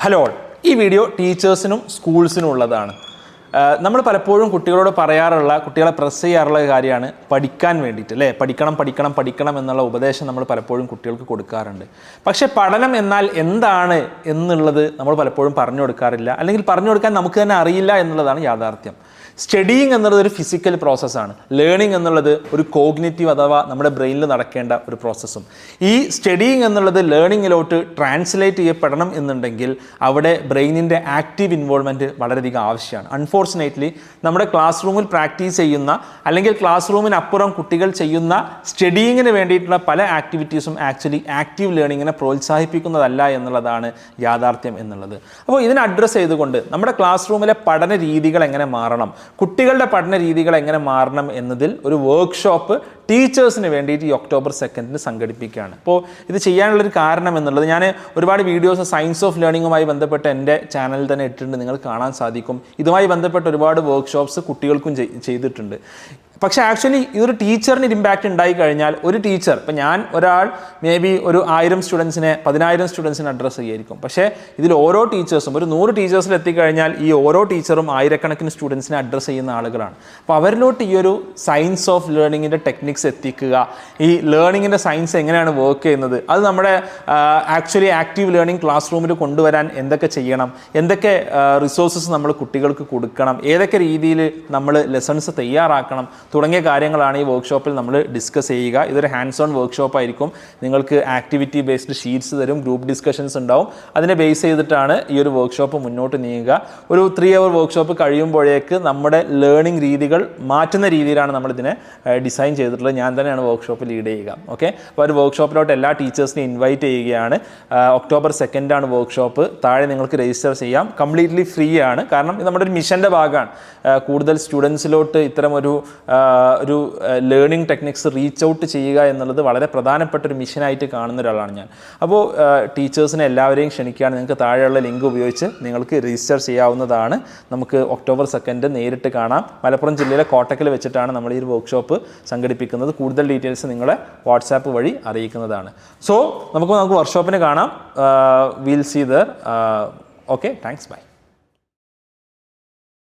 Hello, ഈ video ടീച്ചേഴ്സിനും സ്കൂൾസിനും ഉള്ളതാണ്. നമ്മൾ പലപ്പോഴും കുട്ടികളോട് പറയാറുള്ള, കുട്ടികളെ പ്രസ് ചെയ്യാറുള്ള കാര്യമാണ് പഠിക്കാൻ വേണ്ടിയിട്ട്, അല്ലേ? പഠിക്കണം എന്നുള്ള ഉപദേശം നമ്മൾ പലപ്പോഴും കുട്ടികൾക്ക് കൊടുക്കാറുണ്ട്. പക്ഷേ പഠനം എന്നാൽ എന്താണ് എന്നുള്ളത് നമ്മൾ പലപ്പോഴും പറഞ്ഞു കൊടുക്കാറില്ല, അല്ലെങ്കിൽ പറഞ്ഞു കൊടുക്കാൻ നമുക്ക് തന്നെ അറിയില്ല എന്നുള്ളതാണ് യാഥാർത്ഥ്യം. സ്റ്റഡിയിങ് എന്നുള്ളത് ഒരു ഫിസിക്കൽ പ്രോസസ്സാണ്. ലേണിംഗ് എന്നുള്ളത് ഒരു കോഗ്നിറ്റീവ് അഥവാ നമ്മുടെ ബ്രെയിനിൽ നടക്കേണ്ട ഒരു പ്രോസസ്സും. ഈ സ്റ്റഡിയിങ് എന്നുള്ളത് ലേണിങ്ങിലോട്ട് ട്രാൻസ്ലേറ്റ് ചെയ്യപ്പെടണം എന്നുണ്ടെങ്കിൽ അവിടെ ബ്രെയിനിൻ്റെ ആക്റ്റീവ് ഇൻവോൾവ്മെൻറ്റ് വളരെയധികം ആവശ്യമാണ്. അൺഫോർച്ചുനേറ്റ്ലി നമ്മുടെ ക്ലാസ് റൂമിൽ പ്രാക്ടീസ് ചെയ്യുന്ന, അല്ലെങ്കിൽ ക്ലാസ് റൂമിനപ്പുറം കുട്ടികൾ ചെയ്യുന്ന സ്റ്റഡിയിങ്ങിന് വേണ്ടിയിട്ടുള്ള പല ആക്ടിവിറ്റീസും ആക്ച്വലി ആക്റ്റീവ് ലേണിങ്ങിനെ പ്രോത്സാഹിപ്പിക്കുന്നതല്ല എന്നുള്ളതാണ് യാഥാർത്ഥ്യം എന്നുള്ളത്. അപ്പോൾ ഇതിനെ അഡ്രസ്സ് ചെയ്തുകൊണ്ട് നമ്മുടെ ക്ലാസ് റൂമിലെ പഠന രീതികൾ എങ്ങനെ മാറണം, കുട്ടികളുടെ പഠന രീതികൾ എങ്ങനെ മാറണം എന്നതിൽ ഒരു വർക്ക്ഷോപ്പ് ടീച്ചേഴ്സിന് വേണ്ടിയിട്ട് ഈ ഒക്ടോബർ 2 സംഘടിപ്പിക്കുകയാണ്. അപ്പോൾ ഇത് ചെയ്യാനുള്ളൊരു കാരണം എന്നുള്ളത്, ഞാൻ ഒരുപാട് വീഡിയോസ് സയൻസ് ഓഫ് ലേണിങ്ങുമായി ബന്ധപ്പെട്ട് എൻ്റെ ചാനലിൽ തന്നെ ഇട്ടിട്ടുണ്ട്, നിങ്ങൾ കാണാൻ സാധിക്കും. ഇതുമായി ബന്ധപ്പെട്ട് ഒരുപാട് വർക്ക്ഷോപ്സ് കുട്ടികൾക്കും ചെയ്തിട്ടുണ്ട്. പക്ഷേ ആക്ച്വലി ഇതൊരു ടീച്ചറിന് ഇമ്പാക്റ്റ് ഉണ്ടായി കഴിഞ്ഞാൽ, ഒരു ടീച്ചർ, ഇപ്പം ഞാൻ ഒരാൾ മേ ബി ഒരു 1000 സ്റ്റുഡൻസിനെ 10,000 സ്റ്റുഡൻസിനെ അഡ്രസ്സ് ചെയ്യായിരിക്കും. പക്ഷേ ഇതിൽ ഓരോ ടീച്ചേഴ്സും ഒരു 100 ടീച്ചേഴ്സിൽ എത്തിക്കഴിഞ്ഞാൽ ഈ ഓരോ ടീച്ചറും ആയിരക്കണക്കിന് സ്റ്റുഡൻസിനെ അഡ്രസ്സ് ചെയ്യുന്ന ആളുകളാണ്. അപ്പോൾ അവരിലോട്ട് ഈ ഒരു സയൻസ് ഓഫ് ലേണിങ്ങിൻ്റെ ടെക്നിക്സ് എത്തിക്കുക, ഈ ലേണിങ്ങിൻ്റെ സയൻസ് എങ്ങനെയാണ് വർക്ക് ചെയ്യുന്നത്, അത് നമ്മുടെ ആക്ച്വലി ആക്റ്റീവ് ലേണിംഗ് ക്ലാസ് റൂമിൽ കൊണ്ടുവരാൻ എന്തൊക്കെ ചെയ്യണം, എന്തൊക്കെ റിസോഴ്സസ് നമ്മൾ കുട്ടികൾക്ക് കൊടുക്കണം, ഏതൊക്കെ രീതിയിൽ നമ്മൾ ലെസൺസ് തയ്യാറാക്കണം തുടങ്ങിയ കാര്യങ്ങളാണ് ഈ വർക്ക്ഷോപ്പിൽ നമ്മൾ ഡിസ്കസ് ചെയ്യുക. ഇതൊരു ഹാൻഡ്സ് ഓൺ വർക്ക്ഷോപ്പ് ആയിരിക്കും. നിങ്ങൾക്ക് ആക്ടിവിറ്റി ബേസ്ഡ് ഷീറ്റ്സ് തരും, ഗ്രൂപ്പ് ഡിസ്കഷൻസ് ഉണ്ടാവും. അതിനെ ബേസ് ചെയ്തിട്ടാണ് ഈ ഒരു വർക്ക്ഷോപ്പ് മുന്നോട്ട് നീങ്ങുക. ഒരു 3 hour വർക്ക്ഷോപ്പ് കഴിയുമ്പോഴേക്ക് നമ്മുടെ ലേണിംഗ് രീതികൾ മാറ്റുന്ന രീതിയിലാണ് നമ്മളിതിനെ ഡിസൈൻ ചെയ്തിട്ടുള്ളത്. ഞാൻ തന്നെയാണ് വർക്ക്ഷോപ്പ് ലീഡ് ചെയ്യുക. ഓക്കെ, അപ്പോൾ ഒരു വർക്ക്ഷോപ്പിലോട്ട് എല്ലാ ടീച്ചേഴ്സിനെയും ഇൻവൈറ്റ് ചെയ്യുകയാണ്. October 2 workshop. താഴെ നിങ്ങൾക്ക് രജിസ്റ്റർ ചെയ്യാം. കംപ്ലീറ്റ്ലി ഫ്രീ ആണ്. കാരണം ഇത് നമ്മുടെ ഒരു മിഷൻ്റെ ഭാഗമാണ്. കൂടുതൽ സ്റ്റുഡൻസിലോട്ട് ഇത്തരം ഒരു ലേണിംഗ് ടെക്നിക്സ് റീച്ച് ഔട്ട് ചെയ്യുക എന്നുള്ളത് വളരെ പ്രധാനപ്പെട്ട ഒരു മിഷനായിട്ട് കാണുന്ന ഒരാളാണ് ഞാൻ. അപ്പോൾ ടീച്ചേഴ്സിനെ എല്ലാവരെയും ക്ഷണിക്കുകയാണ്. നിങ്ങൾക്ക് താഴെയുള്ള ലിങ്ക് ഉപയോഗിച്ച് നിങ്ങൾക്ക് രജിസ്റ്റർ ചെയ്യാവുന്നതാണ്. നമുക്ക് ഒക്ടോബർ 2 നേരിട്ട് കാണാം. മലപ്പുറം ജില്ലയിലെ കോട്ടക്കൽ വെച്ചിട്ടാണ് നമ്മൾ ഈ ഒരു വർക്ക്ഷോപ്പ് സംഘടിപ്പിക്കുന്നത്. കൂടുതൽ ഡീറ്റെയിൽസ് നിങ്ങളെ വാട്സാപ്പ് വഴി അറിയിക്കുന്നതാണ്. സോ നമുക്ക് വർക്ക്ഷോപ്പിന് കാണാം. Will see there. Okay, thanks, by.